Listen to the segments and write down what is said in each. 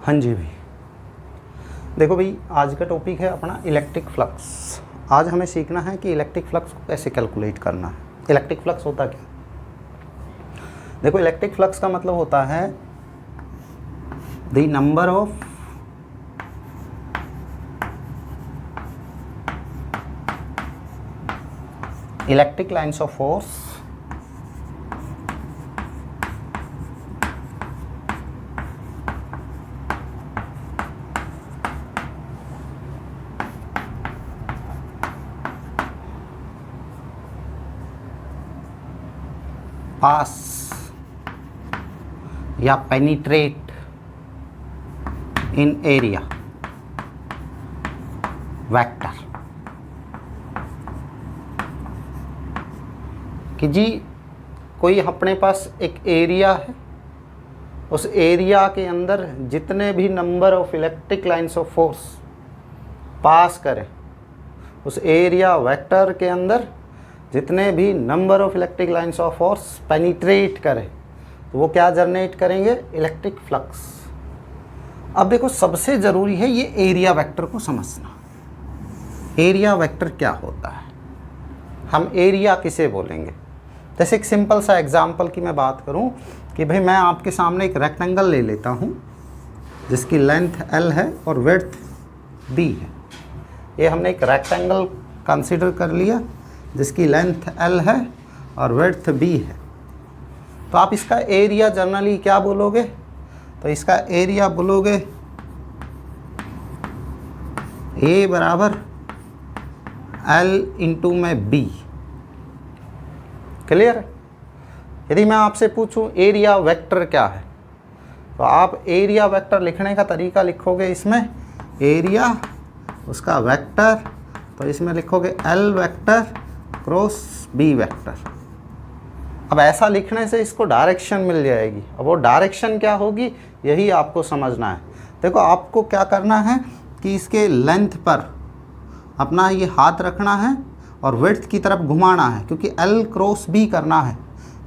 हाँ जी भाई, देखो भाई आज का टॉपिक है अपना इलेक्ट्रिक फ्लक्स। आज हमें सीखना है कि इलेक्ट्रिक फ्लक्स को कैसे कैलकुलेट करना है। इलेक्ट्रिक फ्लक्स होता क्या? देखो इलेक्ट्रिक फ्लक्स का मतलब होता है the number of electric lines of force pass या पेनिट्रेट इन एरिया वेक्टर कि जी कोई अपने पास एक एरिया है, उस एरिया के अंदर जितने भी number of electric lines of force pass करें, उस एरिया वेक्टर के अंदर जितने भी number of electric lines of force penetrate करें तो वो क्या जनरेट करेंगे? Electric flux. अब देखो सबसे ज़रूरी है ये एरिया वेक्टर को समझना। एरिया वेक्टर क्या होता है, हम एरिया किसे बोलेंगे? जैसे एक सिंपल सा एग्जांपल की मैं बात करूं कि भाई मैं आपके सामने एक रेक्टेंगल ले लेता हूं जिसकी लेंथ L है और विड्थ B है। ये हमने एक रेक्टेंगल कंसीडर कर लिया जिसकी लेंथ L है और विड्थ B है। तो आप इसका एरिया जनरली क्या बोलोगे? तो इसका एरिया बोलोगे A बराबर L इंटू में B। क्लियर है? यदि मैं आपसे पूछूं एरिया वेक्टर क्या है, तो आप एरिया वेक्टर लिखने का तरीका लिखोगे इसमें एरिया उसका वेक्टर, तो इसमें लिखोगे L vector cross B vector. अब ऐसा लिखने से इसको डायरेक्शन मिल जाएगी। अब वो डायरेक्शन क्या होगी यही आपको समझना है। देखो आपको क्या करना है कि इसके लेंथ पर अपना ये हाथ रखना है और विड्थ की तरफ घुमाना है, क्योंकि L क्रॉस B करना है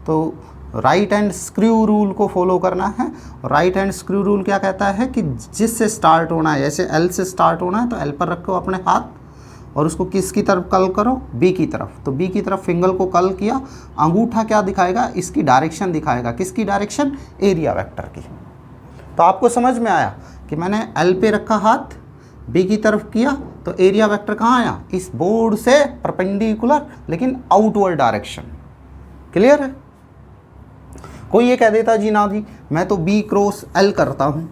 तो राइट हैंड स्क्रू रूल को फॉलो करना है। और राइट हैंड स्क्रू रूल क्या कहता है कि जिससे स्टार्ट होना है, जैसे L से स्टार्ट होना है तो L पर रखो अपने हाथ और उसको किसकी तरफ कल करो? B की तरफ। तो B की तरफ फिंगर को कल किया, अंगूठा क्या दिखाएगा? इसकी डायरेक्शन दिखाएगा। किसकी डायरेक्शन? एरिया वेक्टर की। तो आपको समझ में आया कि मैंने L पे रखा हाथ, B की तरफ किया तो एरिया वेक्टर कहाँ आया? इस बोर्ड से परपेंडिकुलर लेकिन आउटवर्ड डायरेक्शन। क्लियर है? कोई ये कह देता जी ना जी मैं तो B क्रॉस L करता हूँ,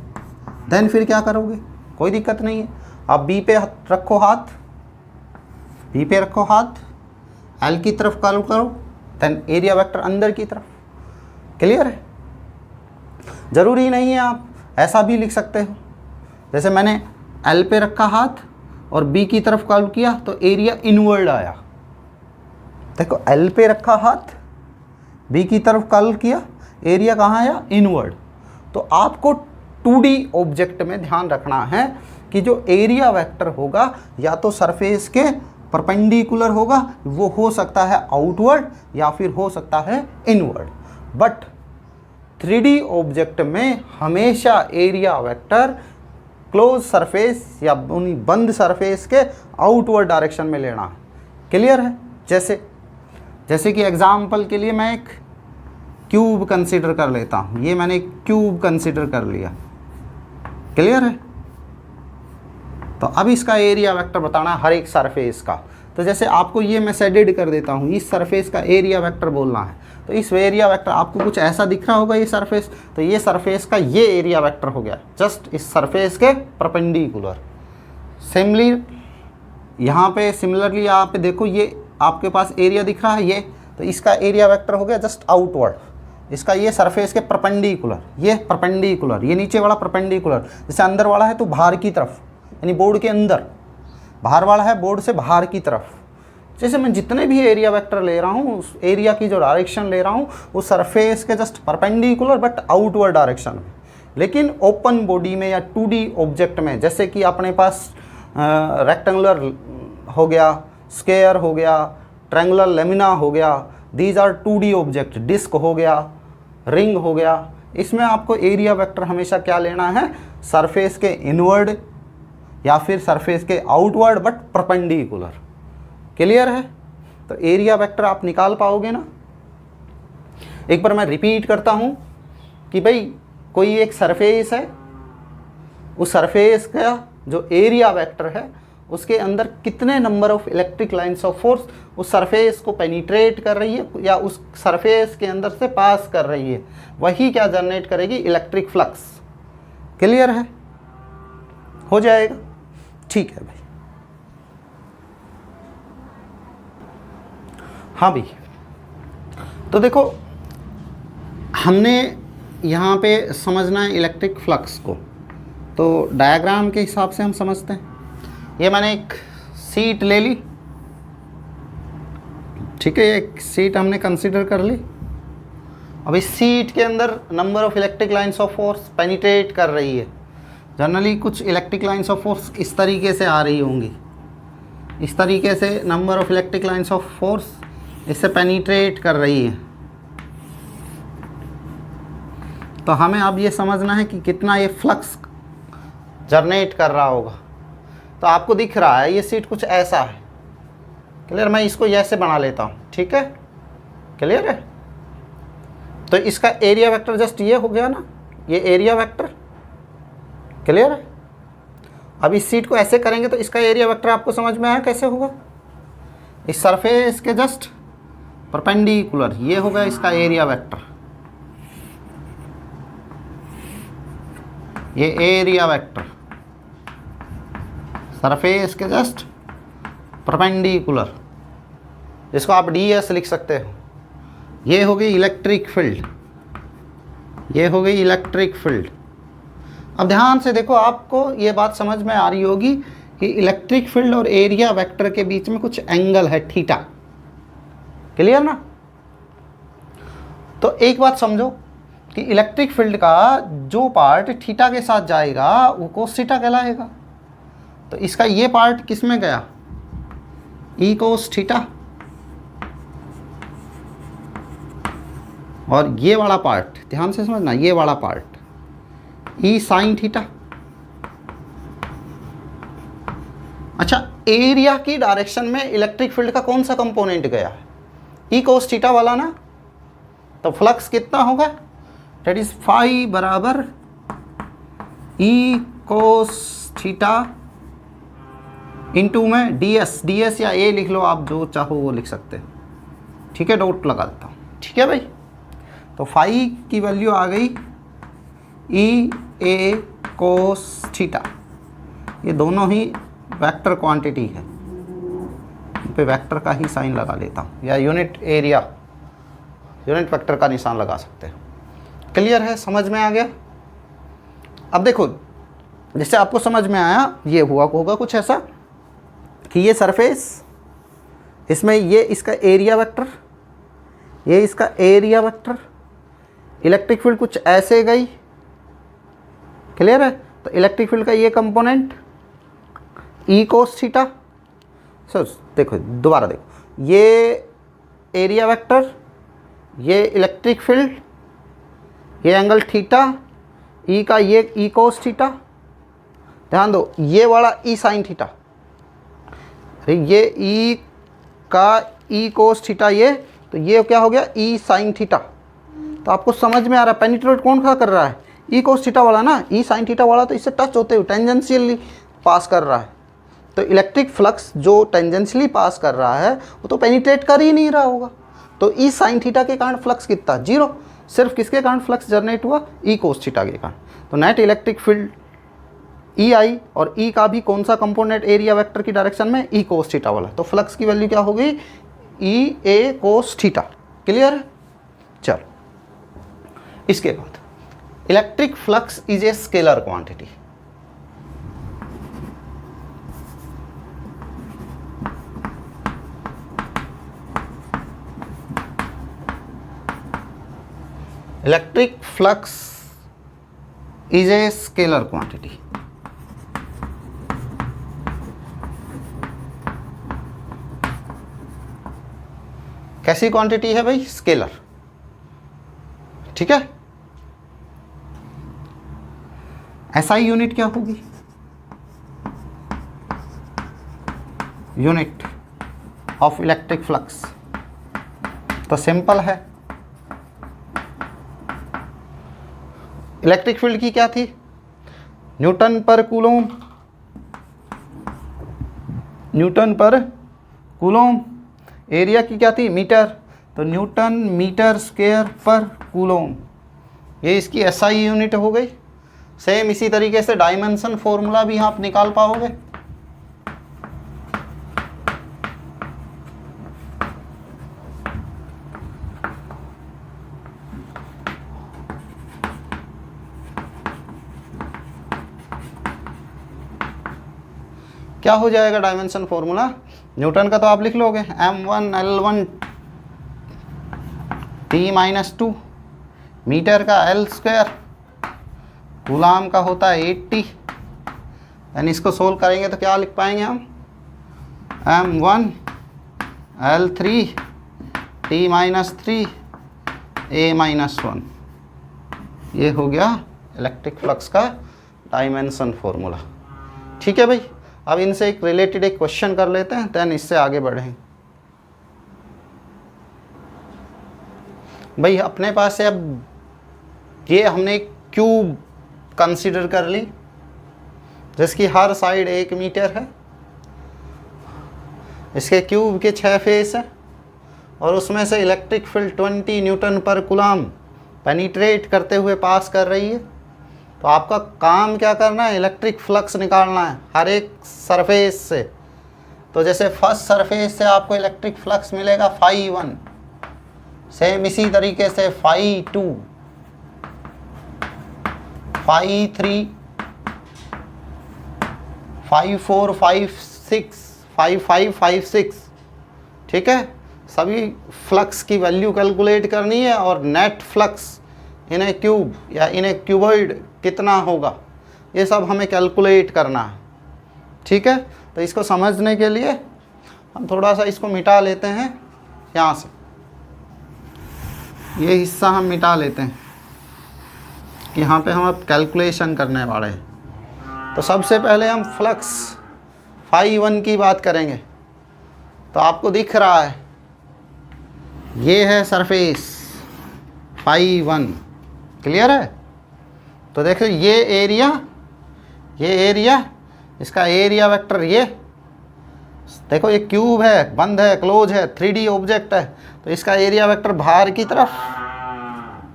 देन फिर क्या करोगे? कोई दिक्कत नहीं है, आप B पे रखो हाथ, B पे रखो हाथ, L की तरफ कल करो, देन एरिया वेक्टर अंदर की तरफ। क्लियर है? ज़रूरी नहीं है, आप ऐसा भी लिख सकते हो। जैसे मैंने L पे रखा हाथ और B की तरफ कल किया तो एरिया इनवर्ड आया। देखो L पे रखा हाथ, B की तरफ कल किया, एरिया कहाँ आया? इनवर्ड। तो आपको 2D ऑब्जेक्ट में ध्यान रखना है कि जो एरिया वेक्टर होगा या तो सरफेस के परपेंडिकुलर होगा, वो हो सकता है आउटवर्ड या फिर हो सकता है इनवर्ड। बट 3D ऑब्जेक्ट में हमेशा एरिया वेक्टर क्लोज सरफेस या बंद सरफेस के आउटवर्ड डायरेक्शन में लेना है। क्लियर है? जैसे कि एग्जाम्पल के लिए मैं एक क्यूब कंसीडर कर लेता हूँ। ये मैंने एक क्यूब कंसीडर कर लिया। क्लियर है? तो अब इसका एरिया वेक्टर बताना है हर एक सरफेस का। तो जैसे आपको ये मैं शेडेड कर देता हूँ, इस सरफेस का एरिया वेक्टर बोलना है। तो इस एरिया वेक्टर आपको कुछ ऐसा दिख रहा होगा, ये सरफेस, तो ये सरफेस का ये एरिया वेक्टर हो गया जस्ट इस सरफेस के परपेंडिकुलर। सिमिलरली यहाँ पे देखो ये आपके पास एरिया दिख रहा है ये, तो इसका एरिया वेक्टर हो गया जस्ट आउटवर्ड। इसका ये सरफेस के परपेंडिकुलर, ये परपेंडिकुलर, ये नीचे वाला परपेंडिकुलर। जैसे अंदर वाला है तो बाहर की तरफ, यानी बोर्ड के अंदर, बाहर वाला है बोर्ड से बाहर की तरफ। जैसे मैं जितने भी एरिया वेक्टर ले रहा हूँ, उस एरिया की जो डायरेक्शन ले रहा हूँ वो सरफेस के just perpendicular but outward direction में। लेकिन ओपन बॉडी में या 2D ऑब्जेक्ट में, जैसे कि अपने पास रेक्टेंगुलर हो गया, स्क्वायर हो गया, ट्रायंगुलर लेमिना हो गया, these are 2D object. Disc हो गया, रिंग हो गया, इसमें आपको एरिया वेक्टर हमेशा क्या लेना है, सरफेस के इनवर्ड या फिर सरफेस के आउटवर्ड बट परपेंडिकुलर। क्लियर है? तो एरिया वेक्टर आप निकाल पाओगे ना। एक बार मैं रिपीट करता हूँ कि भाई कोई एक सरफेस है, उस सरफेस का जो एरिया वेक्टर है उसके अंदर कितने number of electric lines of force उस सरफेस को पेनिट्रेट कर रही है या उस सरफेस के अंदर से पास कर रही है, वही क्या जनरेट करेगी, इलेक्ट्रिक फ्लक्स। क्लियर है? हो जाएगा? ठीक है भाई। हाँ भाई, तो देखो हमने यहाँ पे समझना है इलेक्ट्रिक फ्लक्स को, तो डायग्राम के हिसाब से हम समझते हैं। ये मैंने एक सीट ले ली, ठीक है, एक सीट हमने कंसीडर कर ली। अब इस सीट के अंदर number of electric lines of force penetrate कर रही है। जनरली कुछ इलेक्ट्रिक लाइंस ऑफ फोर्स इस तरीके से आ रही होंगी, इस तरीके से number of electric lines of force इससे पेनिट्रेट कर रही है। तो हमें अब ये समझना है कि कितना ये फ्लक्स जनरेट कर रहा होगा। तो आपको दिख रहा है ये सीट कुछ ऐसा है। क्लियर? मैं इसको ऐसे बना लेता हूँ, ठीक है? क्लियर है? तो इसका एरिया वेक्टर जस्ट ये हो गया ना, ये एरिया वेक्टर। क्लियर है? अब इस सीट को ऐसे करेंगे तो इसका एरिया वेक्टर आपको समझ में आया कैसे होगा। इस सरफेस के जस्ट परपेंडिकुलर ये होगा इसका एरिया वेक्टर, ये एरिया वेक्टर सरफेस के जस्ट परपेंडिकुलर, जिसको आप ds लिख सकते हो। ये हो गई इलेक्ट्रिक फील्ड, ये हो गई इलेक्ट्रिक फील्ड। अब ध्यान से देखो, आपको ये बात समझ में आ रही होगी कि इलेक्ट्रिक फील्ड और एरिया वेक्टर के बीच में कुछ एंगल है, थीटा। क्लियर ना? तो एक बात समझो कि इलेक्ट्रिक फील्ड का जो पार्ट थीटा के साथ जाएगा वो कोस थीटा कहलाएगा। तो इसका ये पार्ट किस में गया, ई कोस थीटा, और ये वाला पार्ट ध्यान से समझना, ये वाला पार्ट ई साइन थीटा। अच्छा, एरिया की डायरेक्शन में इलेक्ट्रिक फील्ड का कौन सा कंपोनेंट गया है, ई कोस थीटा वाला ना। तो फ्लक्स कितना होगा, डेट इज फाई बराबर ई कोस थीटा इंटू में ds या a लिख लो, आप जो चाहो वो लिख सकते हो, ठीक है? डॉट लगा देता हूँ, ठीक है भाई। तो फाई की वैल्यू आ गई ई ए कोस थीटा। ये दोनों ही वेक्टर क्वांटिटी है, पे वेक्टर का ही साइन लगा लेता हूँ, या यूनिट एरिया यूनिट वेक्टर का निशान लगा सकते हैं। क्लियर है? समझ में आ गया? अब देखो, जैसे आपको समझ में आया, ये होगा कुछ ऐसा कि ये सरफेस, इसमें ये इसका एरिया वेक्टर, ये इसका एरिया वेक्टर, इलेक्ट्रिक फील्ड कुछ ऐसे गई। क्लियर है? तो इलेक्ट्रिक फील्ड का ये component E cos theta. Sir देखो, दोबारा देखो, ये एरिया वेक्टर, ये इलेक्ट्रिक फील्ड, ये एंगल थीटा, ई का ये ई कोस थीटा। ध्यान दो, ये वाला ई साइन थीटा, अरे ये ई का ई कोस थीटा, ये तो ये क्या हो गया, ई साइन थीटा। तो आपको समझ में आ रहा है पेनिट्रेट कौन सा कर रहा है, ई कोस थीटा वाला ना। ई साइन थीटा वाला तो इससे टच होते हुए टेंजेंशियली पास कर रहा है। तो इलेक्ट्रिक फ्लक्स जो टेंजेंशियली पास कर रहा है वो तो पेनिट्रेट कर ही नहीं रहा होगा। तो ई साइन थीटा के कारण फ्लक्स कितना, जीरो। सिर्फ किसके कारण फ्लक्स जनरेट हुआ, ई कोस थीटा के कारण। तो नेट इलेक्ट्रिक फील्ड ई आई, और ई का भी कौन सा कंपोनेंट एरिया वेक्टर की डायरेक्शन में, ई कोस थीटा वाला। तो फ्लक्स की वैल्यू क्या हो गई, ई ए कोस थीटा। क्लियर है? चलो, इसके बाद electric flux is a scalar quantity. Electric flux is a scalar quantity. कैसी क्वांटिटी है भाई, स्केलर। ठीक है? एसआई यूनिट क्या होगी? Unit of electric flux. तो सिंपल है, इलेक्ट्रिक फील्ड की क्या थी? न्यूटन पर कूलोम, न्यूटन पर कूलोम। एरिया की क्या थी? मीटर, तो न्यूटन मीटर स्क्वायर पर कूलोम, ये इसकी एसआई यूनिट हो गई। सेम इसी तरीके से डायमेंशन फॉर्मूला भी आप निकाल पाओगे। क्या हो जाएगा डायमेंशन फॉर्मूला? न्यूटन का तो आप लिख लोगे m1 L1 T-2, मीटर का L स्क्वायर, कूलाम का होता है 80। यानी इसको सोल्व करेंगे तो क्या लिख पाएंगे हम? m1 L3 T-3 A-1। ये हो गया इलेक्ट्रिक फ्लक्स का डायमेंशन फॉर्मूला। ठीक है भाई, अब इनसे एक रिलेटेड एक क्वेश्चन कर लेते हैं, देन इससे आगे बढ़ें। भाई अपने पास है, अब ये हमने एक क्यूब कंसीडर कर ली जिसकी हर साइड 1 मीटर है, इसके क्यूब के 6 फेस हैं और उसमें से इलेक्ट्रिक फील्ड 20 न्यूटन पर कूलाम पेनिट्रेट करते हुए पास कर रही है। तो आपका काम क्या करना है? इलेक्ट्रिक फ्लक्स निकालना है हर एक सरफेस से। तो जैसे फर्स्ट सरफेस से आपको इलेक्ट्रिक फ्लक्स मिलेगा φ1, सेम इसी तरीके से φ2, φ3, φ4, φ6, φ5, φ6। ठीक है, सभी फ्लक्स की वैल्यू कैलकुलेट करनी है और net flux in A cube या इन ए क्यूबॉइड कितना होगा, ये सब हमें कैलकुलेट करना है। ठीक है, तो इसको समझने के लिए हम थोड़ा सा इसको मिटा लेते हैं। यहाँ से ये हिस्सा हम मिटा लेते हैं, यहाँ पे हम अब कैलकुलेशन करने वाले हैं। तो सबसे पहले हम फ्लक्स φ1 की बात करेंगे। तो आपको दिख रहा है ये है सरफेस φ1, क्लियर है? तो देखो ये एरिया, इसका एरिया वेक्टर, ये देखो ये क्यूब है, बंद है, क्लोज है, 3D ऑब्जेक्ट है, तो इसका एरिया वेक्टर बाहर की तरफ,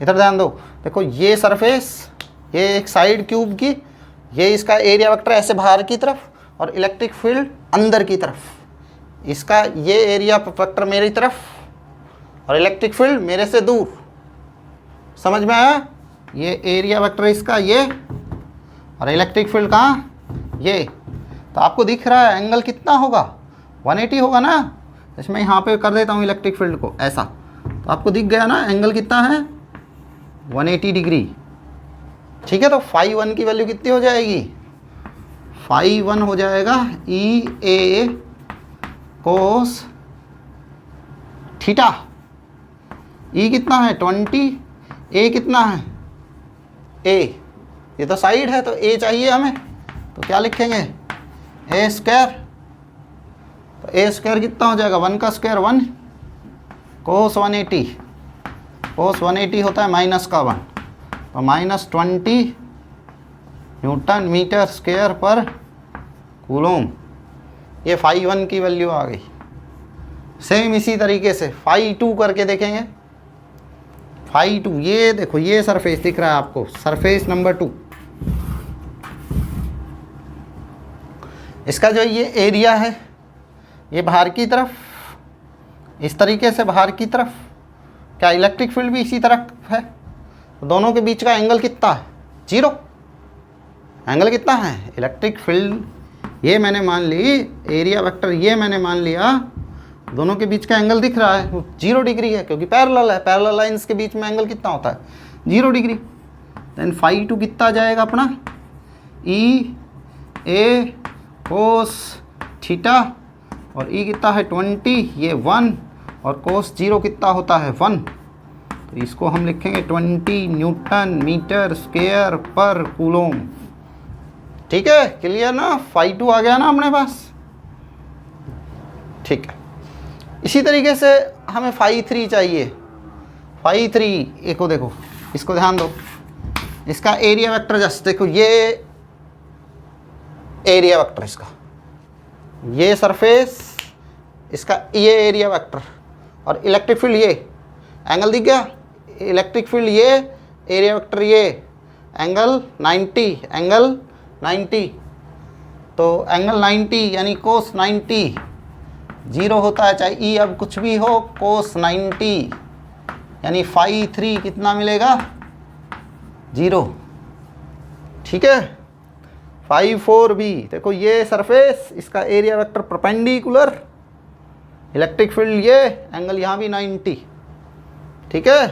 इधर ध्यान दो, देखो ये सरफेस, ये एक साइड क्यूब की, ये इसका एरिया वेक्टर ऐसे बाहर की तरफ और इलेक्ट्रिक फील्ड अंदर की तरफ। इसका ये एरिया वेक्टर मेरी तरफ और इलेक्ट्रिक फील्ड मेरे से दूर। समझ में आया? ये एरिया वेक्टर इसका ये और इलेक्ट्रिक फील्ड कहाँ? ये। तो आपको दिख रहा है एंगल कितना होगा? 180 होगा ना। इसमें यहाँ पे कर देता हूँ इलेक्ट्रिक फील्ड को ऐसा, तो आपको दिख गया ना एंगल कितना है? 180 डिग्री। ठीक है, तो φ1 की वैल्यू कितनी हो जाएगी? φ1 हो जाएगा EA कोस थीटा। E कितना है? 20। A कितना है? A, ये तो साइड है तो A चाहिए हमें, तो क्या लिखेंगे? A square. तो A स्क्वायर कितना हो जाएगा? 1 का स्क्वायर 1, कोस 180, कोस 180 होता है माइनस का 1, तो -20 न्यूटन मीटर स्क्वायर पर कूलोम। ये φ1 की वैल्यू आ गई। सेम इसी तरीके से φ2 करके देखेंगे। φ2, ये देखो ये सरफेस दिख रहा है आपको, सरफेस नंबर 2। इसका जो ये एरिया है ये बाहर की तरफ, इस तरीके से बाहर की तरफ, क्या इलेक्ट्रिक फील्ड भी इसी तरफ है? तो दोनों के बीच का एंगल कितना है? 0। एंगल कितना है? इलेक्ट्रिक फील्ड ये मैंने मान ली, एरिया वेक्टर ये मैंने मान लिया, दोनों के बीच का एंगल दिख रहा है वो 0 डिग्री है, क्योंकि पैरेलल है। पैरेलल लाइंस के बीच में एंगल कितना होता है? 0 डिग्री। देन φ2 कितना जाएगा अपना? EA कोस थीटा, और E कितना है? 20, ये 1, और कोस 0 कितना होता है? 1। तो इसको हम लिखेंगे 20 न्यूटन मीटर स्क्वायर पर कूलोम। ठीक है, क्लियर ना, फाई 2 आ गया ना अपने पास, ठीक है। इसी तरीके से हमें फाई 3 चाहिए। फाई 3 एक को देखो, इसको ध्यान दो, इसका एरिया वेक्टर जस्ट देखो, ये एरिया वेक्टर इसका, ये सरफेस, इसका ये एरिया वेक्टर, और इलेक्ट्रिक फील्ड ये, एंगल दिख गया, इलेक्ट्रिक फील्ड ये, एरिया वेक्टर ये, एंगल 90, एंगल 90, तो एंगल 90 यानी कोस 90 जीरो होता है, चाहे ई अब कुछ भी हो, कोस 90 यानी फाई 3 कितना मिलेगा, 0, ठीक है। फाई 4 भी देखो, ये सरफेस, इसका area vector perpendicular, electric field ये, एंगल यहाँ भी 90, ठीक है।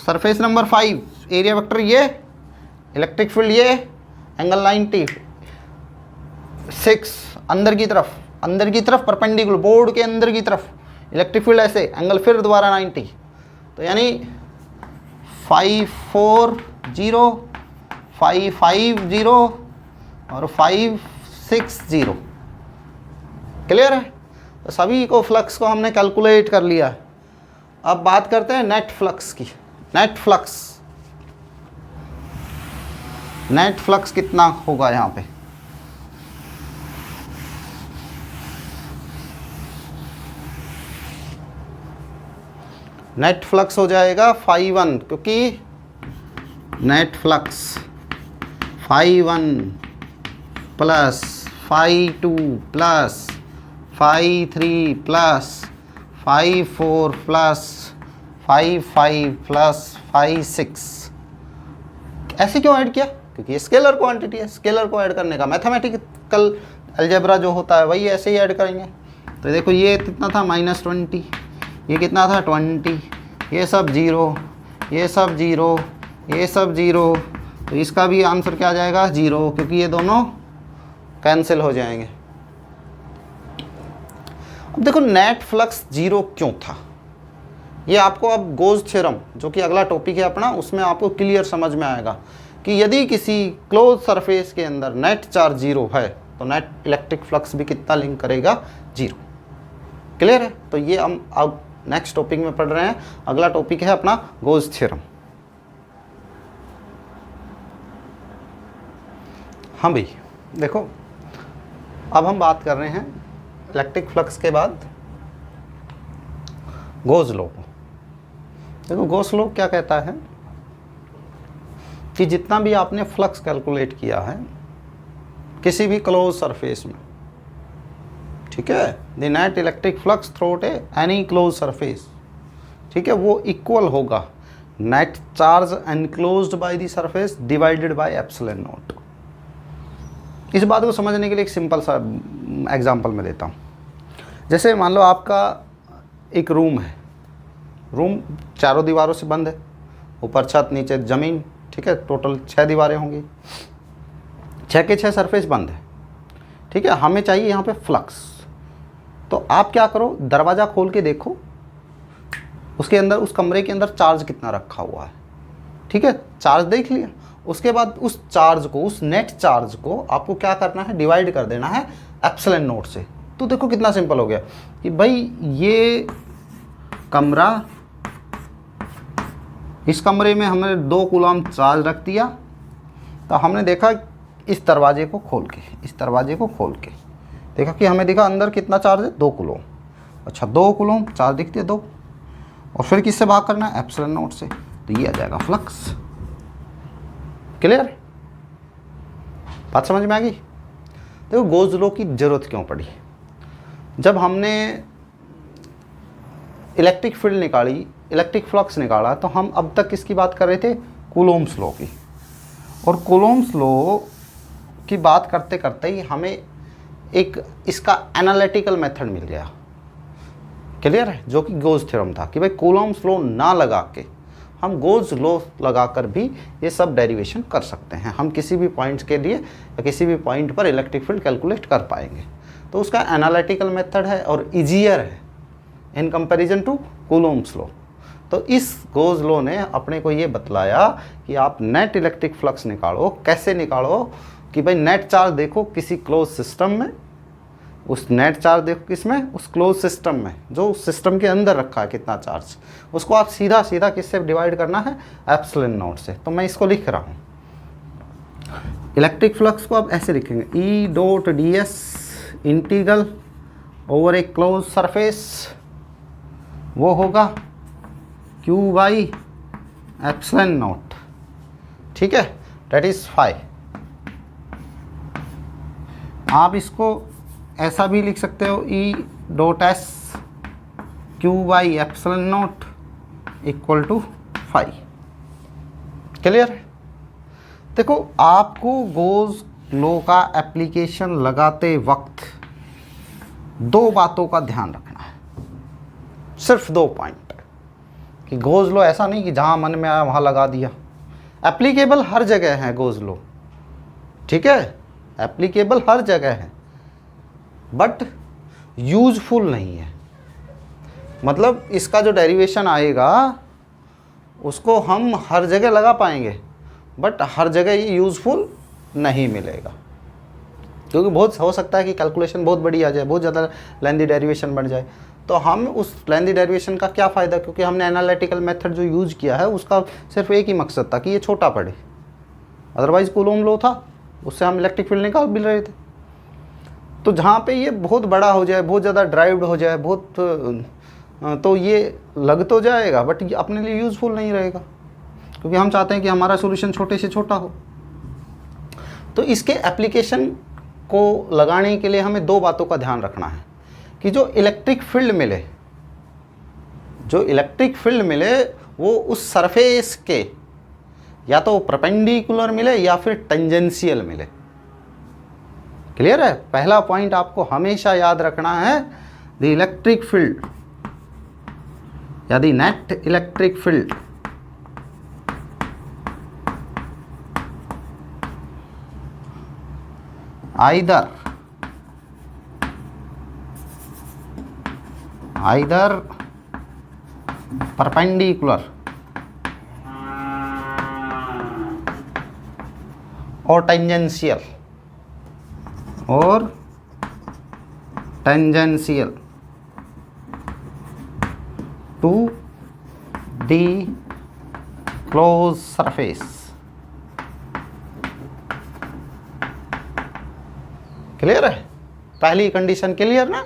सरफेस नंबर 5, एरिया वेक्टर ये, इलेक्ट्रिक फील्ड ये, एंगल 90, 6 अंदर की तरफ परपेंडिकुलर, बोर्ड के अंदर की तरफ, इलेक्ट्रिक फील्ड ऐसे, एंगल फिर दोबारा 90, तो यानी 540, 550 और 560, क्लियर है। तो सभी को फ्लक्स को हमने कैलकुलेट कर लिया है। अब बात करते हैं नेट फ्लक्स की। नेट फ्लक्स कितना होगा यहाँ पे, नेट फ्लक्स हो जाएगा फाई 1, क्योंकि net flux phi 1 plus phi 2 plus phi 3 plus phi 4 plus phi 5 plus phi 6। ऐसे क्यों ऐड किया, क्योंकि ये स्केलर क्वांटिटी है, स्केलर को ऐड करने का मैथमेटिकल अलजेब्रा जो होता है वही ऐसे ही ऐड करेंगे। तो देखो ये कितना था -20, ये कितना था 20, ये सब 0, ये सब 0, ये सब 0, तो इसका भी आंसर क्या आ जाएगा 0, क्योंकि ये दोनों कैंसिल हो जाएंगे। अब देखो नेट फ्लक्स 0 क्यों था, ये आपको अब गोज थ्योरम जो कि अगला टॉपिक है अपना, उसमें आपको क्लियर समझ में आएगा कि यदि किसी क्लोज सरफेस के अंदर नेट चार्ज 0 है तो नेट इलेक्ट्रिक फ्लक्स भी कितना लिंक करेगा, 0, क्लियर है। तो ये हम अब नेक्स्ट टॉपिक में पढ़ रहे हैं, अगला टॉपिक है अपना गोज थ्योरम। हाँ भाई देखो, अब हम बात कर रहे हैं इलेक्ट्रिक फ्लक्स के बाद गोज लॉ को। देखो गोज लॉ क्या कहता है कि जितना भी आपने फ्लक्स कैलकुलेट किया है किसी भी क्लोज सरफेस में, ठीक है, the net electric flux through any close surface, ठीक है, वो इक्वल होगा net charge enclosed by the surface divided by epsilon not. इस बात को समझने के लिए एक सिंपल सा एग्जांपल मैं देता हूँ। जैसे मान लो आपका एक रूम है, रूम चारों दीवारों से बंद है, ऊपर छत नीचे ज़मीन, ठीक है, टोटल 6 दीवारें होंगी, 6 के 6 सरफेस बंद है, ठीक है। हमें चाहिए यहाँ पे फ्लक्स, तो आप क्या करो, दरवाज़ा खोल के देखो उसके अंदर, उस कमरे के अंदर चार्ज कितना रखा हुआ है, ठीक है, चार्ज देख लिया। उसके बाद उस चार्ज को, उस नेट चार्ज को आपको क्या करना है, डिवाइड कर देना है एप्सिलॉन नॉट से। तो देखो कितना सिंपल हो गया कि भाई ये कमरा, इस कमरे में हमने 2 कूलम चार्ज रख दिया, तो हमने देखा इस दरवाजे को खोल के, इस दरवाजे को खोल के देखा कि हमें दिखा अंदर कितना चार्ज है, 2 कूलम। अच्छा 2 कूलम चार्ज दिखती है 2, और फिर किससे भाग करना है, एप्सिलॉन नॉट से, तो ये आ जाएगा फ्लक्स। क्लियर, बात समझ में आ गई। देखो गोज लॉ की ज़रूरत क्यों पड़ी, जब हमने इलेक्ट्रिक फील्ड निकाली, इलेक्ट्रिक फ्लक्स निकाला, तो हम अब तक किसकी बात कर रहे थे, कूलोम्स लॉ की। और कूलोम्स लॉ की बात करते करते ही हमें एक इसका एनालिटिकल मेथड मिल गया, क्लियर है, जो कि गोज थ्योरम था कि भाई कूलोम्स लॉ ना लगा के हम गोज लॉ लगाकर भी ये सब डेरिवेशन कर सकते हैं। हम किसी भी पॉइंट्स के लिए या किसी भी पॉइंट पर इलेक्ट्रिक फील्ड कैलकुलेट कर पाएंगे। तो उसका एनालिटिकल मेथड है और ईजियर है इन कंपैरिजन टू कूलोम्स लॉ। तो इस गोज लॉ ने अपने को ये बतलाया कि आप नेट इलेक्ट्रिक फ्लक्स निकालो, कैसे निकालो कि भाई नेट चार्ज देखो किसी क्लोज सिस्टम में, उस नेट चार्ज देखो किसमें, उस क्लोज सिस्टम में, जो उस सिस्टम के अंदर रखा है कितना चार्ज, उसको आप सीधा सीधा किससे डिवाइड करना है, एप्सिलॉन नॉट से। तो मैं इसको लिख रहा हूँ, इलेक्ट्रिक फ्लक्स को आप ऐसे लिखेंगे, E dot d s integral over a close surface, वो होगा क्यू बाई एप्सिलॉन नॉट, ठीक है, डेट इज 5। आप इसको ऐसा भी लिख सकते हो, e dot s q by epsilon naught equal to 5। Clear है? देखो, आपको गोज लॉ का एप्लीकेशन लगाते वक्त दो बातों का ध्यान रखना है, सिर्फ 2 पॉइंट, कि गोज लॉ ऐसा नहीं कि जहाँ मन में आया वहाँ लगा दिया। एप्लीकेबल हर जगह है गोज लॉ, ठीक है, एप्लीकेबल हर जगह है, बट यूजफुल नहीं है। मतलब इसका जो डेरिवेशन आएगा उसको हम हर जगह लगा पाएंगे, बट हर जगह ये यूज़फुल नहीं मिलेगा, क्योंकि बहुत हो सकता है कि कैलकुलेशन बहुत बड़ी आ जाए, बहुत ज़्यादा लेंथी डेरिवेशन बन जाए। तो हम उस लेंथी डेरिवेशन का क्या फ़ायदा, क्योंकि हमने एनालिटिकल मेथड जो यूज़ किया है उसका सिर्फ एक ही मकसद था कि ये छोटा पड़े, अदरवाइज़ कूलॉम लॉ था, उससे हम इलेक्ट्रिक फील्ड निकाल भी रहे थे। तो जहाँ पे ये बहुत बड़ा हो जाए, बहुत ज़्यादा ड्राइव्ड हो जाए, तो ये लग तो जाएगा, बट ये अपने लिए यूज़फुल नहीं रहेगा, क्योंकि हम चाहते हैं कि हमारा सॉल्यूशन छोटे से छोटा हो। तो इसके एप्लीकेशन को लगाने के लिए हमें 2 बातों का ध्यान रखना है, कि जो इलेक्ट्रिक फील्ड मिले वो उस सरफेस के या तो परपेंडिकुलर मिले या फिर टेंजेंशियल मिले। क्लियर है? पहला पॉइंट आपको हमेशा याद रखना है, द इलेक्ट्रिक फील्ड या the net electric field either perpendicular or tangential to the closed surface। Clear है? पहली कंडीशन क्लियर ना,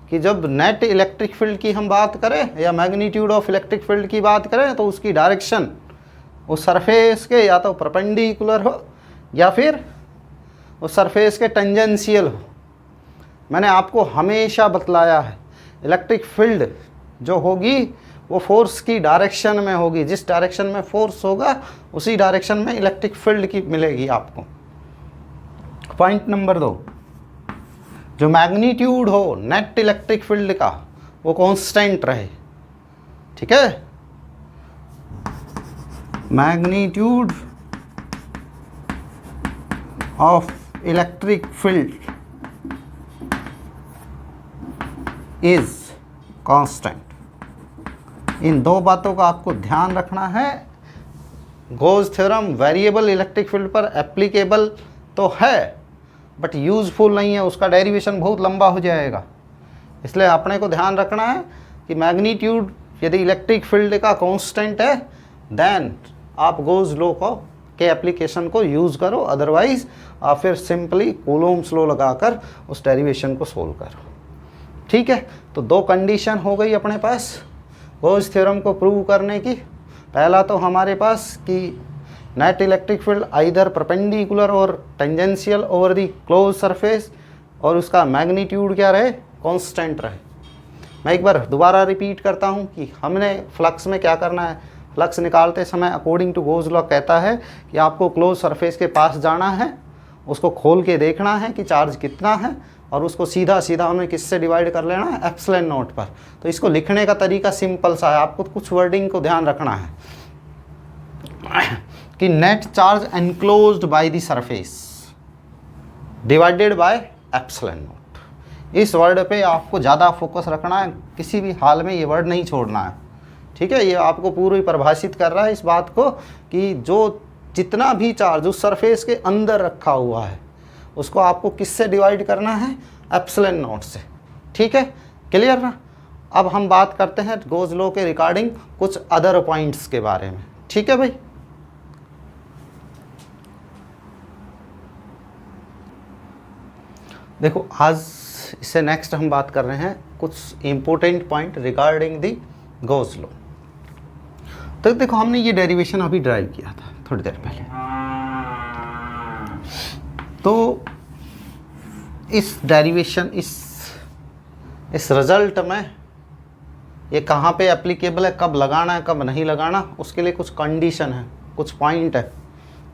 कि जब नेट इलेक्ट्रिक फील्ड की हम बात करें या मैग्नीट्यूड ऑफ इलेक्ट्रिक फील्ड की बात करें, तो उसकी डायरेक्शन उस सरफेस के या तो परपेंडिकुलर हो या फिर उस सरफेस के टेंजेंशियल हो। मैंने आपको हमेशा बतलाया है, इलेक्ट्रिक फील्ड जो होगी वो फोर्स की डायरेक्शन में होगी, जिस डायरेक्शन में फोर्स होगा उसी डायरेक्शन में इलेक्ट्रिक फील्ड की मिलेगी आपको। पॉइंट नंबर 2, जो मैग्नीट्यूड हो नेट इलेक्ट्रिक फील्ड का वो कांस्टेंट रहे, ठीक है। Magnitude of electric field is constant. इन 2 बातों का आपको ध्यान रखना है। Gauss theorem variable electric field पर एप्लीकेबल तो है, बट यूज़फुल नहीं है, उसका डेरिवेशन बहुत लंबा हो जाएगा। इसलिए अपने को ध्यान रखना है कि मैग्नीट्यूड यदि इलेक्ट्रिक फील्ड का कांस्टेंट है, देन आप गोज लॉ के एप्लीकेशन को यूज़ करो, अदरवाइज आप फिर सिंपली कूलोम्स लॉ लगाकर उस डेरिवेशन को सोल्व करो। ठीक है, तो 2 कंडीशन हो गई अपने पास गोज थ्योरम को प्रूव करने की। पहला तो हमारे पास कि net electric field either perpendicular or tangential over the close surface, और उसका मैग्नीट्यूड क्या रहे, कांस्टेंट रहे। मैं एक बार दोबारा रिपीट करता हूँ कि हमने फ्लक्स में क्या करना है। फ्लक्स निकालते समय अकॉर्डिंग टू गोज लॉ कहता है कि आपको क्लोज सरफेस के पास जाना है, उसको खोल के देखना है कि चार्ज कितना है, और उसको सीधा सीधा हमें किससे डिवाइड कर लेना है, एप्सिलॉन नॉट पर। तो इसको लिखने का तरीका सिंपल सा है, आपको कुछ वर्डिंग को ध्यान रखना है कि net charge enclosed by the surface divided by epsilon not. इस वर्ड पे आपको ज़्यादा फोकस रखना है, किसी भी हाल में ये वर्ड नहीं छोड़ना है। ठीक है, ये आपको पूरी परिभाषित कर रहा है इस बात को कि जो जितना भी चार्ज उस सरफेस के अंदर रखा हुआ है, उसको आपको किससे डिवाइड करना है, एप्सिलॉन नॉट से। ठीक है, क्लियर ना। अब हम बात करते हैं गोज लॉ के रिगार्डिंग कुछ अदर पॉइंट्स के बारे में। ठीक है भाई, देखो आज इससे नेक्स्ट हम बात कर रहे हैं कुछ important point regarding the goes law. तो देखो हमने ये डेरिवेशन अभी ड्राइव किया था थोड़ी देर पहले, तो इस डेरिवेशन इस रिजल्ट में ये कहाँ पे एप्लीकेबल है, कब लगाना है कब नहीं लगाना, उसके लिए कुछ कंडीशन है, कुछ पॉइंट है।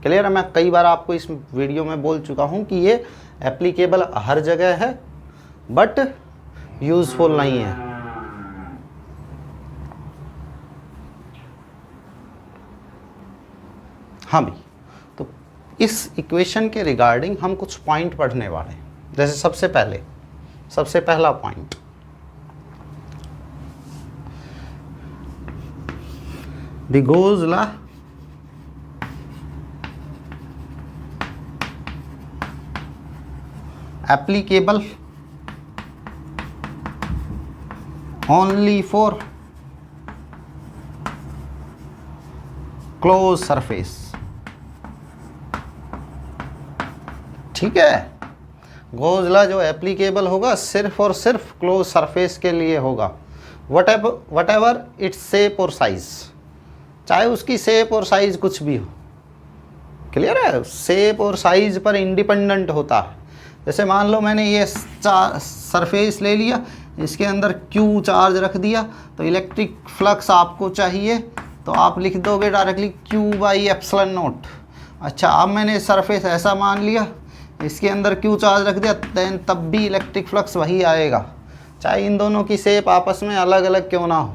क्लियर है। मैं कई बार आपको इस वीडियो में बोल चुका हूँ कि ये एप्लीकेबल हर जगह है बट यूज़फुल नहीं है। हाँ भाई, तो इस इक्वेशन के रिगार्डिंग हम कुछ पॉइंट पढ़ने वाले हैं। जैसे सबसे पहला point, the goes law applicable only for closed surface। ठीक है, गोज लॉ जो एप्लीकेबल होगा सिर्फ और सिर्फ क्लोज सरफेस के लिए होगा, वट एवर इट्स शेप और साइज, चाहे उसकी शेप और साइज कुछ भी हो। क्लियर है, शेप और साइज पर इंडिपेंडेंट होता है। जैसे मान लो मैंने ये सरफेस ले लिया, इसके अंदर Q चार्ज रख दिया, तो इलेक्ट्रिक फ्लक्स आपको चाहिए तो आप लिख दोगे डायरेक्टली Q/ε0। अच्छा, अब मैंने सरफेस ऐसा मान लिया, इसके अंदर Q चार्ज रख दिया, देन तब भी इलेक्ट्रिक फ्लक्स वही आएगा, चाहे इन दोनों की शेप आपस में अलग अलग क्यों ना हो,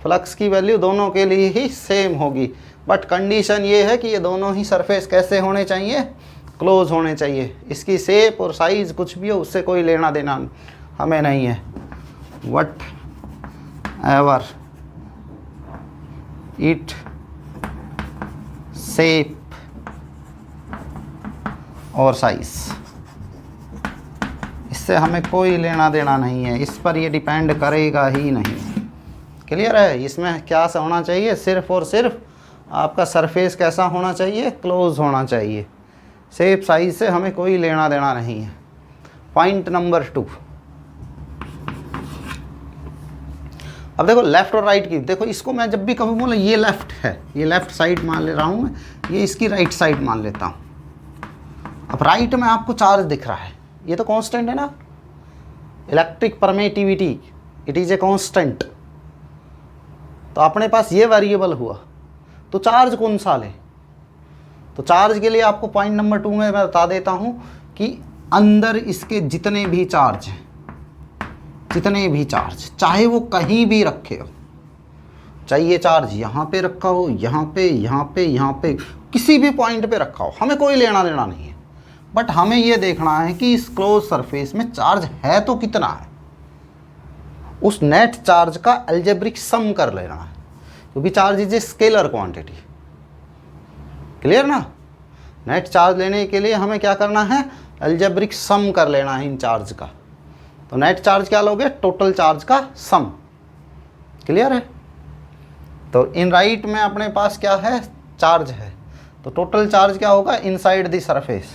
फ्लक्स की वैल्यू दोनों के लिए ही सेम होगी। बट कंडीशन ये है कि ये दोनों ही सरफेस कैसे होने चाहिए, क्लोज होने चाहिए। इसकी शेप और साइज़ कुछ भी हो उससे कोई लेना देना हमें नहीं है। वट एवर इट शेप और साइज, इससे हमें कोई लेना देना नहीं है, इस पर ये डिपेंड करेगा ही नहीं। क्लियर है। इसमें क्या होना चाहिए, सिर्फ और सिर्फ आपका सरफेस कैसा होना चाहिए, क्लोज होना चाहिए। शेप साइज से हमें कोई लेना देना नहीं है। पॉइंट नंबर 2, अब देखो लेफ़्ट और राइट की, देखो इसको मैं जब भी कभी बोला ये लेफ़्ट है, ये लेफ़्ट साइड मान ले रहा हूँ मैं, ये इसकी राइट साइड मान लेता हूँ। अब राइट में आपको चार्ज दिख रहा है, ये तो कांस्टेंट है ना, electric permittivity it is a constant. तो अपने पास ये वेरिएबल हुआ, तो चार्ज कौन सा ले, तो चार्ज के लिए आपको पॉइंट नंबर 2 में मैं बता देता हूँ कि अंदर इसके जितने भी चार्ज हैं, जितने भी चार्ज, चाहे वो कहीं भी रखे हो, चाहे ये चार्ज यहाँ पे रखा हो, यहाँ पे, किसी भी पॉइंट पे रखा हो, हमें कोई लेना देना नहीं है। बट हमें ये देखना है कि इस क्लोज सरफेस में चार्ज है तो कितना है, उस नेट चार्ज का अलजेब्रिक सम कर लेना है, क्योंकि charge is a scalar quantity. Clear ना। नेट चार्ज लेने के लिए हमें क्या करना है, अलजेब्रिक सम कर लेना है इन चार्ज का। तो नेट चार्ज क्या लोगे, टोटल चार्ज का सम। क्लियर है। तो इन राइट में अपने पास क्या है, चार्ज है, तो टोटल चार्ज क्या होगा, इनसाइड द सरफेस।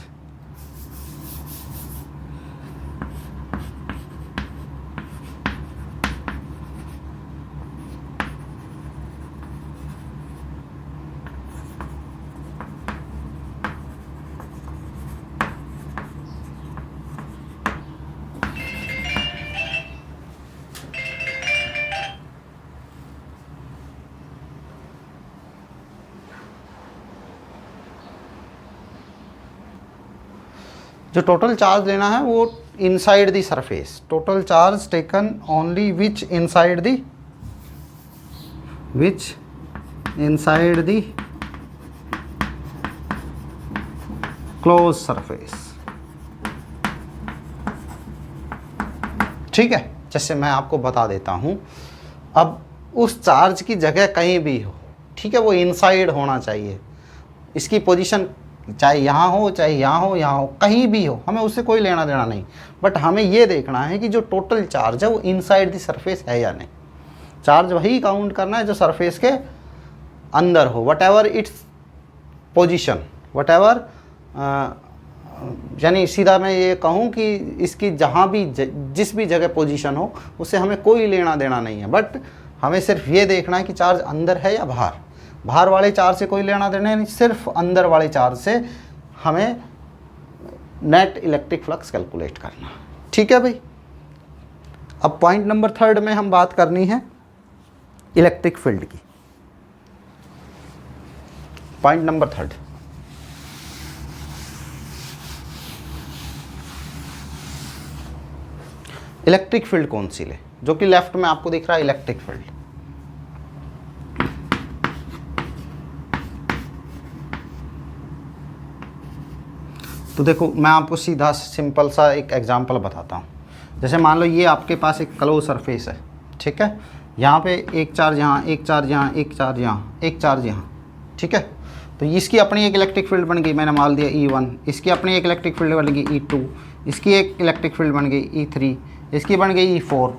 जो टोटल चार्ज लेना है वो inside the surface, total charge taken only which inside the close surface. ठीक है। जैसे मैं आपको बता देता हूँ, अब उस चार्ज की जगह कहीं भी हो, ठीक है, वो इनसाइड होना चाहिए, इसकी पोजीशन चाहे यहाँ हो, चाहे यहाँ हो, यहाँ हो, कहीं भी हो, हमें उससे कोई लेना देना नहीं। बट हमें ये देखना है कि जो टोटल चार्ज है वो इनसाइड द सरफेस है या नहीं। चार्ज वही काउंट करना है जो सरफेस के अंदर हो, what ever its position, what ever, यानी सीधा मैं ये कहूँ कि इसकी जहाँ भी जिस भी जगह पोजीशन हो उससे हमें कोई लेना देना नहीं है। बट हमें सिर्फ ये देखना है कि चार्ज अंदर है या बाहर। बाहर वाले चार्ज से कोई लेना देना नहीं, सिर्फ अंदर वाले चार्ज से हमें नेट इलेक्ट्रिक फ्लक्स कैलकुलेट करना। ठीक है भाई। अब पॉइंट नंबर 3 में हम बात करनी है इलेक्ट्रिक फील्ड की। पॉइंट नंबर 3, इलेक्ट्रिक फील्ड कौन सी ले, जो कि लेफ्ट में आपको दिख रहा है इलेक्ट्रिक फील्ड। तो देखो मैं आपको सीधा सिंपल सा एक एग्जांपल बताता हूँ। जैसे मान लो ये आपके पास एक क्लोज सरफेस है, ठीक है। यहाँ पे एक चार्ज यहाँ, एक चार्ज यहाँ, एक चार्ज यहाँ, एक चार्ज यहाँ, ठीक है। तो इसकी अपनी एक इलेक्ट्रिक फील्ड बन गई, मैंने मान दिया E1। इसकी अपनी एक इलेक्ट्रिक फील्ड बन गई E2। इसकी एक इलेक्ट्रिक फील्ड बन गई E3। इसकी बन गई E4।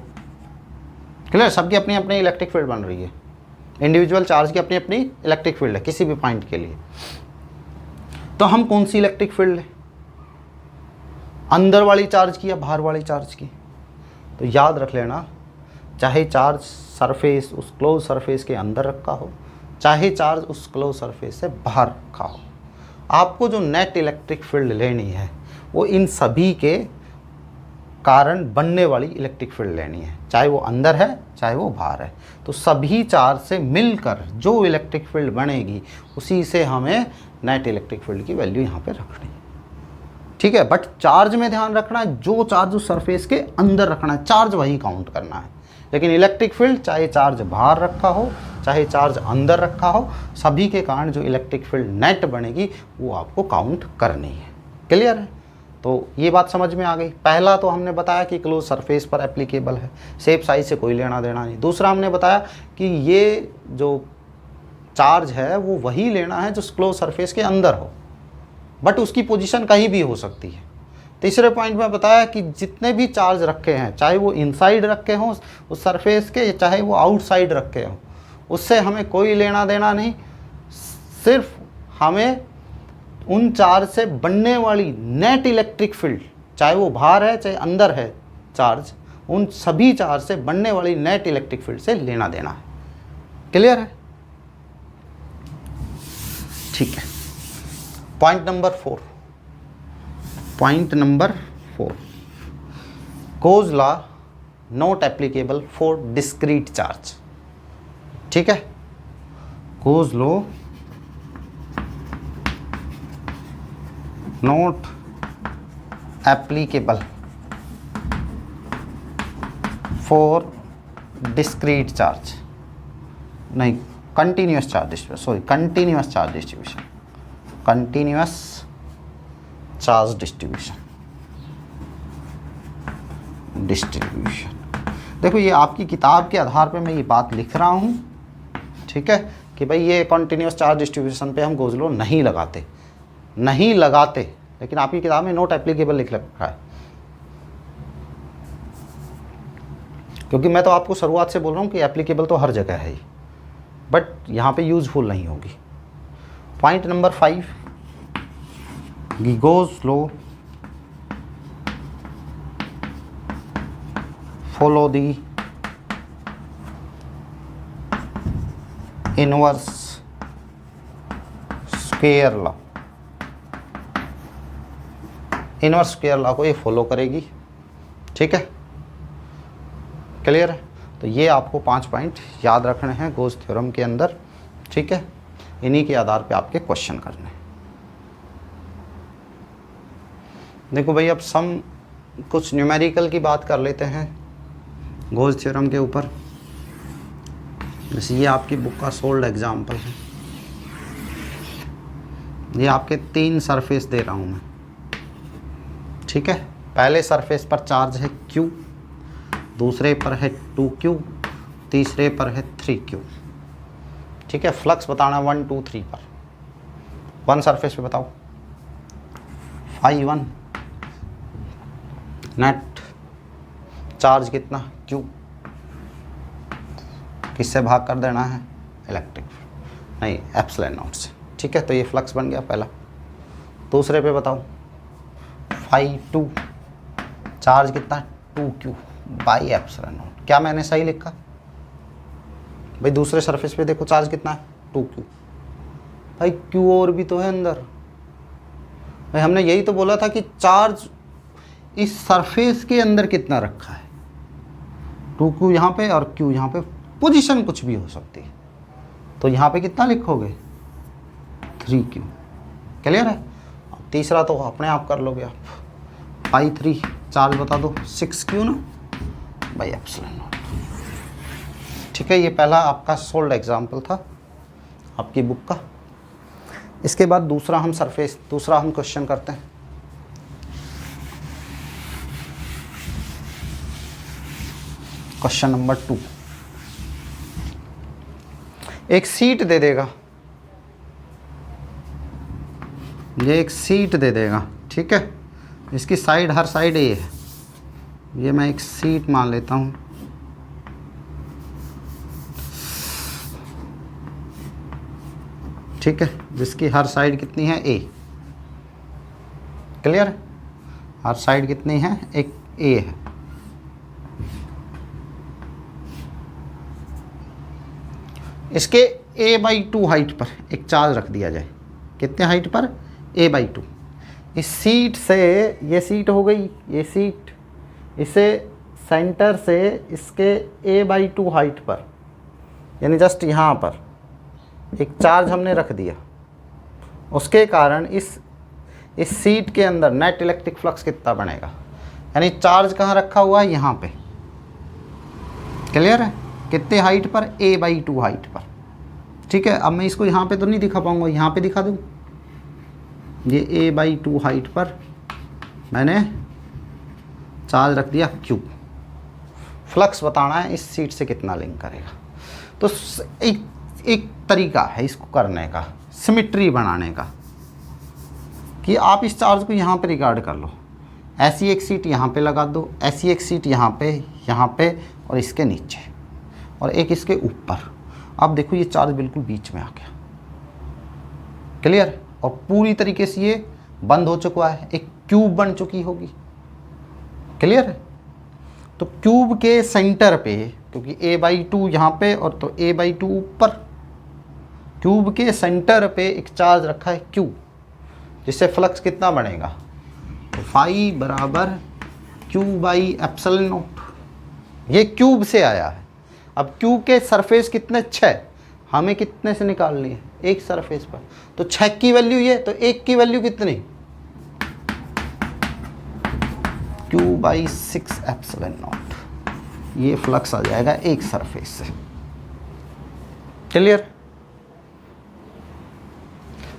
क्लियर, सबकी अपनी अपनी इलेक्ट्रिक फील्ड बन रही है। इंडिविजुअल चार्ज की अपनी अपनी इलेक्ट्रिक फील्ड है किसी भी पॉइंट के लिए। तो हम कौन सी इलेक्ट्रिक फील्ड लें, अंदर वाली चार्ज की या बाहर वाली चार्ज की? तो याद रख लेना, चाहे चार्ज सरफेस उस क्लोज सरफेस के अंदर रखा हो, चाहे चार्ज उस क्लोज सरफेस से बाहर रखा हो, आपको जो नेट इलेक्ट्रिक फील्ड लेनी है वो इन सभी के कारण बनने वाली इलेक्ट्रिक फील्ड लेनी है, चाहे वो अंदर है चाहे वो बाहर है। तो सभी चार्ज से मिलकर जो इलेक्ट्रिक फील्ड बनेगी उसी से हमें नेट इलेक्ट्रिक फील्ड की वैल्यू यहाँ पे रखनी है। ठीक है। बट चार्ज में ध्यान रखना है, जो चार्ज उस सरफेस के अंदर रखना है, चार्ज वही काउंट करना है। लेकिन इलेक्ट्रिक फील्ड चाहे चार्ज बाहर रखा हो चाहे चार्ज अंदर रखा हो, सभी के कारण जो इलेक्ट्रिक फील्ड नेट बनेगी वो आपको काउंट करनी है। क्लियर है? तो ये बात समझ में आ गई। पहला तो हमने बताया कि क्लोज सरफेस पर एप्लीकेबल है, शेप साइज से कोई लेना देना नहीं। दूसरा हमने बताया कि ये जो चार्ज है वो वही लेना है जो क्लोज सरफेस के अंदर हो, बट उसकी पोजीशन कहीं भी हो सकती है। तीसरे पॉइंट में बताया कि जितने भी चार्ज रखे हैं, चाहे वो इनसाइड रखे हों उस सरफेस के, चाहे वो आउटसाइड रखे हों, उससे हमें कोई लेना देना नहीं। सिर्फ हमें उन चार्ज से बनने वाली नेट इलेक्ट्रिक फील्ड, चाहे वो बाहर है चाहे अंदर है चार्ज, उन सभी चार्ज से बनने वाली नेट इलेक्ट्रिक फील्ड से लेना देना है। क्लियर है? ठीक है। Point number 4, point number 4, Gauss law not applicable for discrete charge. ठीक है। Gauss law not applicable for discrete charge, नहीं continuous charge distribution, sorry continuous charge distribution, continuous charge distribution. देखो ये आपकी किताब के आधार पे मैं ये बात लिख रहा हूँ, ठीक है, कि भाई ये कंटिन्यूअस चार्ज डिस्ट्रीब्यूशन पे हम Gauss लॉ नहीं लगाते, लेकिन आपकी किताब में नॉट एप्लीकेबल लिख रखा है। क्योंकि मैं तो आपको शुरुआत से बोल रहा हूँ कि एप्लीकेबल तो हर जगह है ही, बट यहाँ पे यूजफुल नहीं होगी। Point number 5, Gauss law follow the inverse square law, inverse square law को ये फॉलो करेगी। ठीक है, क्लियर है? तो ये आपको 5 पॉइंट याद रखने हैं Gauss थ्योरम के अंदर। ठीक है, इन्हीं के आधार पे आपके क्वेश्चन करने हैं। देखो भाई, अब सम कुछ न्यूमेरिकल की बात कर लेते हैं Gauss थ्योरम के ऊपर। जैसे ये आपकी बुक का सोल्ड एग्जाम्पल है। ये आपके 3 सरफेस दे रहा हूँ मैं। ठीक है, पहले सरफेस पर चार्ज है Q, दूसरे पर है 2Q, तीसरे पर है 3Q। ठीक है, फ्लक्स बताना 1 2 3 पर। 1 सरफेस पे बताओ φ1 नेट चार्ज कितना Q, किससे भाग कर देना है, इलेक्ट्रिक नहीं एप्सिलॉन नॉट से। ठीक है, तो ये फ्लक्स बन गया पहला। दूसरे पे बताओ, φ2 चार्ज कितना है 2Q बाई एप्सिलॉन नॉट। क्या मैंने सही लिखा भाई? दूसरे सरफेस पे देखो चार्ज कितना है 2Q। भाई Q और भी तो है अंदर। भाई हमने यही तो बोला था कि चार्ज इस सरफेस के अंदर कितना रखा है, 2Q यहाँ पे और Q यहाँ पे, पोजीशन कुछ भी हो सकती है। तो यहाँ पे कितना लिखोगे 3Q। क्लियर है? अब तीसरा तो अपने आप कर लोगे आप। φ3 चार्ज बता दो 6Q ना बाई एप्सिलॉन नॉट। ठीक है, ये पहला आपका सोल्ड एग्जाम्पल था आपकी बुक का। इसके बाद दूसरा हम क्वेश्चन करते हैं। क्वेश्चन नंबर 2, एक सीट दे देगा, ये एक सीट दे देगा। ठीक है, इसकी साइड, हर साइड ए है। ये मैं एक सीट मान लेता हूँ। ठीक है, जिसकी हर साइड कितनी है ए। क्लियर है? हर साइड कितनी है, एक ए है। इसके a/2 हाइट पर एक चार्ज रख दिया जाए। कितने हाइट पर, a/2। इस सीट से, ये सीट हो गई, ये सीट, इसे सेंटर से इसके a/2 हाइट पर, यानी जस्ट यहाँ पर एक चार्ज हमने रख दिया। उसके कारण इस सीट के अंदर नेट इलेक्ट्रिक फ्लक्स कितना बनेगा, यानी चार्ज कहाँ रखा हुआ है, यहाँ पे। क्लियर है? कितने हाइट पर, a/2 हाइट पर। ठीक है, अब मैं इसको यहाँ पे तो नहीं दिखा पाऊँगा, यहाँ पे दिखा दूँ। ये a/2 हाइट पर मैंने चार्ज रख दिया Q। फ्लक्स बताना है इस सीट से कितना लिंक करेगा। तो एक तरीका है इसको करने का, सिमिट्री बनाने का, कि आप इस चार्ज को यहाँ पे रिगार्ड कर लो। ऐसी एक सीट यहाँ पे लगा दो, ऐसी एक सीट यहाँ पे और इसके नीचे, और एक इसके ऊपर। अब देखो ये चार्ज बिल्कुल बीच में आ गया। क्लियर? और पूरी तरीके से ये बंद हो चुका है, एक क्यूब बन चुकी होगी। क्लियर है? तो क्यूब के सेंटर पे, क्योंकि a/2 यहाँ पे और तो a/2 ऊपर, क्यूब के सेंटर पे एक चार्ज रखा है Q, जिससे फ्लक्स कितना बनेगा, तो फाई बराबर Q बाई एप्सिलॉन नॉट। ये क्यूब से आया है। अब Q के सरफेस कितने, 6, हमें कितने से निकालनी है, एक सरफेस पर। तो 6 की वैल्यू ये, तो 1 की वैल्यू कितनी, Q बाई 6 एप्सिलॉन नॉट। ये फ्लक्स आ जाएगा एक सरफेस से। क्लियर?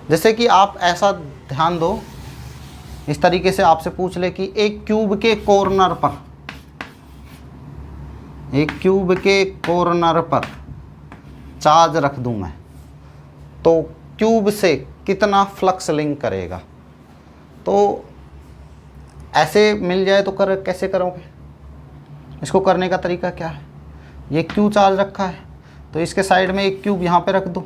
जैसे कि आप ऐसा ध्यान दो, इस तरीके से आपसे पूछ ले कि एक क्यूब के कॉर्नर पर, एक क्यूब के कॉर्नर पर चार्ज रख दूं मैं, तो क्यूब से कितना फ्लक्स लिंक करेगा। तो ऐसे मिल जाए तो कैसे करोगे? इसको करने का तरीका क्या है, ये क्यू चार्ज रखा है, तो इसके साइड में एक क्यूब यहाँ पे रख दो,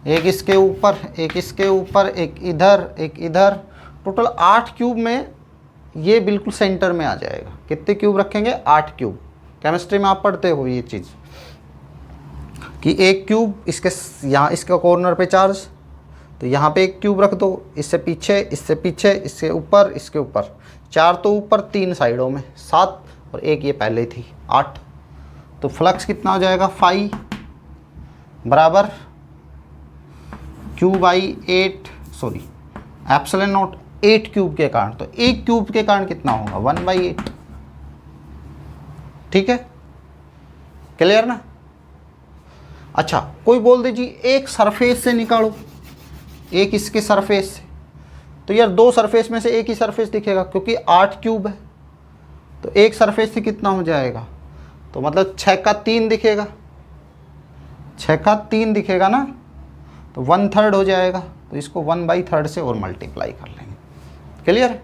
एक इसके ऊपर, एक इसके ऊपर, एक इधर, एक इधर। टोटल 8 क्यूब में ये बिल्कुल सेंटर में आ जाएगा। कितने क्यूब रखेंगे, 8 क्यूब। केमिस्ट्री में आप पढ़ते हो ये चीज़ कि एक क्यूब इसके यहाँ, इसका कॉर्नर पे चार्ज, तो यहाँ पे एक क्यूब रख दो, इससे पीछे, इससे पीछे, इसके ऊपर, इसके ऊपर। 4 तो ऊपर, 3 साइडों में 7, और एक ये पहले थी 8। तो फ्लक्स कितना हो जाएगा, फाई बराबर Q by 8, sorry epsilon not 8 cube के कारण। तो 1 क्यूब के कारण कितना होगा, 1/8। ठीक है? क्लियर ना? अच्छा, कोई बोल दे जी एक सरफेस से निकालो, एक इसके सरफेस से, तो यार 2 सरफेस में से एक ही सरफेस दिखेगा, क्योंकि 8 क्यूब है। तो एक सरफेस से कितना हो जाएगा, तो मतलब 6 का 3 दिखेगा, 6 का 3 दिखेगा ना, तो 1/3 हो जाएगा। तो इसको 1/3 से और मल्टीप्लाई कर लेंगे। क्लियर है?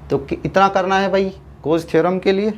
तो इतना करना है भाई कोस थ्योरम के लिए।